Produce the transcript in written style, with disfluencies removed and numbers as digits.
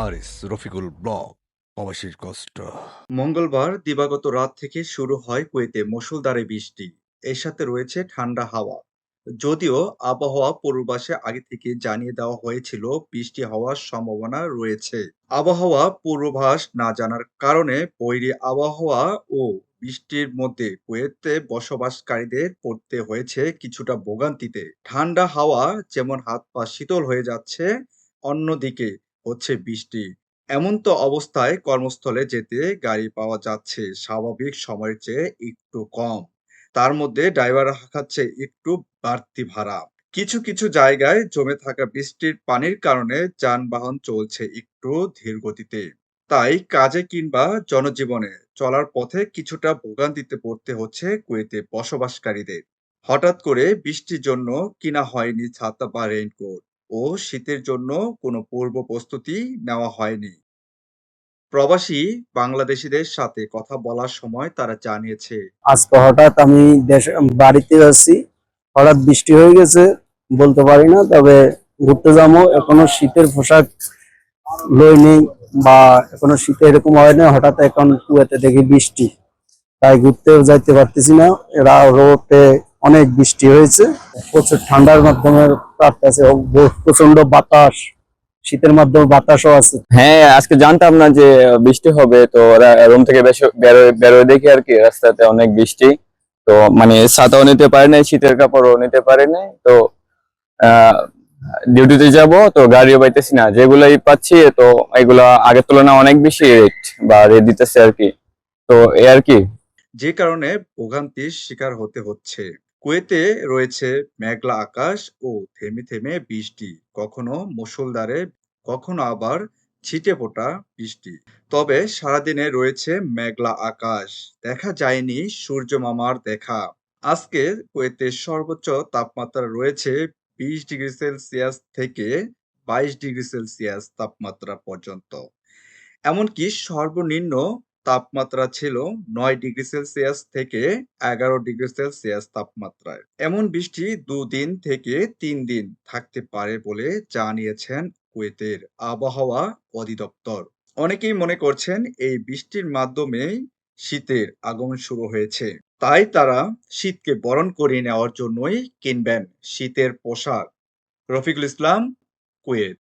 হারিস Rafiqul blog প্রবাসীর কষ্ট। মঙ্গলবার দিবাগত রাত থেকে শুরু হয় কুয়েতে মুষলধারে বৃষ্টি। এর সাথে রয়েছে ঠান্ডা হাওয়া। যদিও আবহাওয়া পূর্বাভাসে আগে থেকে জানিয়ে দেওয়া হয়েছিল বৃষ্টি হওয়ার সম্ভাবনা রয়েছে। আবহাওয়া পূর্বাভাস না জানার কারণে বৈরী আবহাওয়া ও বৃষ্টির মধ্যে কুয়েতে বসবাসকারীদের পড়তে হয়েছে কিছুটা ভোগান্তিতে। ঠান্ডা হাওয়া যেমন হাত পা শীতল হয়ে যাচ্ছে, অন্যদিকে হচ্ছে বৃষ্টি। এমন তো অবস্থায় কর্মস্থলে যেতে গাড়ি পাওয়া যাচ্ছে স্বাভাবিক সময়ের চেয়ে একটু কম। তার মধ্যে ড্রাইভার হাঁকাচ্ছে একটু বাড়তি ভাড়া। কিছু কিছু জায়গায় জমে থাকা বৃষ্টির পানির কারণে যানবাহন চলছে একটু ধীর গতিতে। তাই কাজে কিংবা জনজীবনে চলার পথে কিছুটা ভোগান্তিতে পড়তে হচ্ছে কুয়েতে বসবাসকারীদের। হঠাৎ করে বৃষ্টির জন্য কিনা হয়নি ছাতা বা রেইনকোট, ও শীতের জন্য কোনো পূর্ব প্রস্তুতি নেওয়া হয়নি। প্রবাসী বাংলাদেশীদের সাথে কথা বলার সময় তারা জানিয়েছে, আজকে হঠাৎ আমি বাড়িতে আছি, হঠাৎ বৃষ্টি হয়ে গেছে, বলতে পারি না। তবে ঘুরতে যাবো, এখনো শীতের পোশাক লই নেই বা এখনো শীতে এরকম হয় না। হঠাৎ এখন কুয়াতে দেখি বৃষ্টি, তাই ঘুরতেও যাইতে পারতেছি না। এরা রোডে অনেক বৃষ্টি হয়েছে, প্রচুর ঠান্ডার মাধ্যমে কাটতেছে, প্রচন্ড বাতাস, শীতের মাধ্যমে বাতাসও আছে। হ্যাঁ, আজকে জানতাম না যে বৃষ্টি হবে। তো ওরা রুম থেকে বেরোয় দেখি আর কি রাস্তাতে অনেক বৃষ্টি। তো মানে ছাতাও নিতে পারে নাই, শীতের কাপড়ও নিতে পারে নাই। তো আহ ডিউটিতে যাব, তো গাড়িও পাইতেছি না। যেগুলাই পাচ্ছি তো এগুলা আগের তুলনায় অনেক বেশি রেট দিতেছে আর কি। তো এই আর কি। যে কারণে ভোগান্তির শিকার হতে হচ্ছে। কুয়েতে রয়েছে মেঘলা আকাশ ও থেমে থেমে বৃষ্টি, কখনো মুষলধারে, কখনো আবার ছিটেফোঁটা বৃষ্টি। তবে সারাদিনে রয়েছে মেঘলা আকাশ, দেখা যায়নি সূর্য মামার দেখা। আজকে কুয়েতের সর্বোচ্চ তাপমাত্রা রয়েছে 20 ডিগ্রি সেলসিয়াস থেকে 22 ডিগ্রি সেলসিয়াস তাপমাত্রা পর্যন্ত। এমনকি সর্বনিম্ন তাপমাত্রা ছিল 9 ডিগ্রি সেলসিয়াস থেকে 11 ডিগ্রি সেলসিয়াস তাপমাত্রায়। এমন বৃষ্টি 2 দিন থেকে 3 দিন থাকতে পারে বলে জানিয়েছেন কুয়েতের আবহাওয়া অধিদপ্তর। অনেকেই মনে করছেন এই বৃষ্টির মাধ্যমেই শীতের আগমন শুরু হয়েছে। তাই তারা শীতকে বরণ করে নেওয়ার জন্যই কিনবেন শীতের পোশাক। রফিকুল ইসলাম, কুয়েত।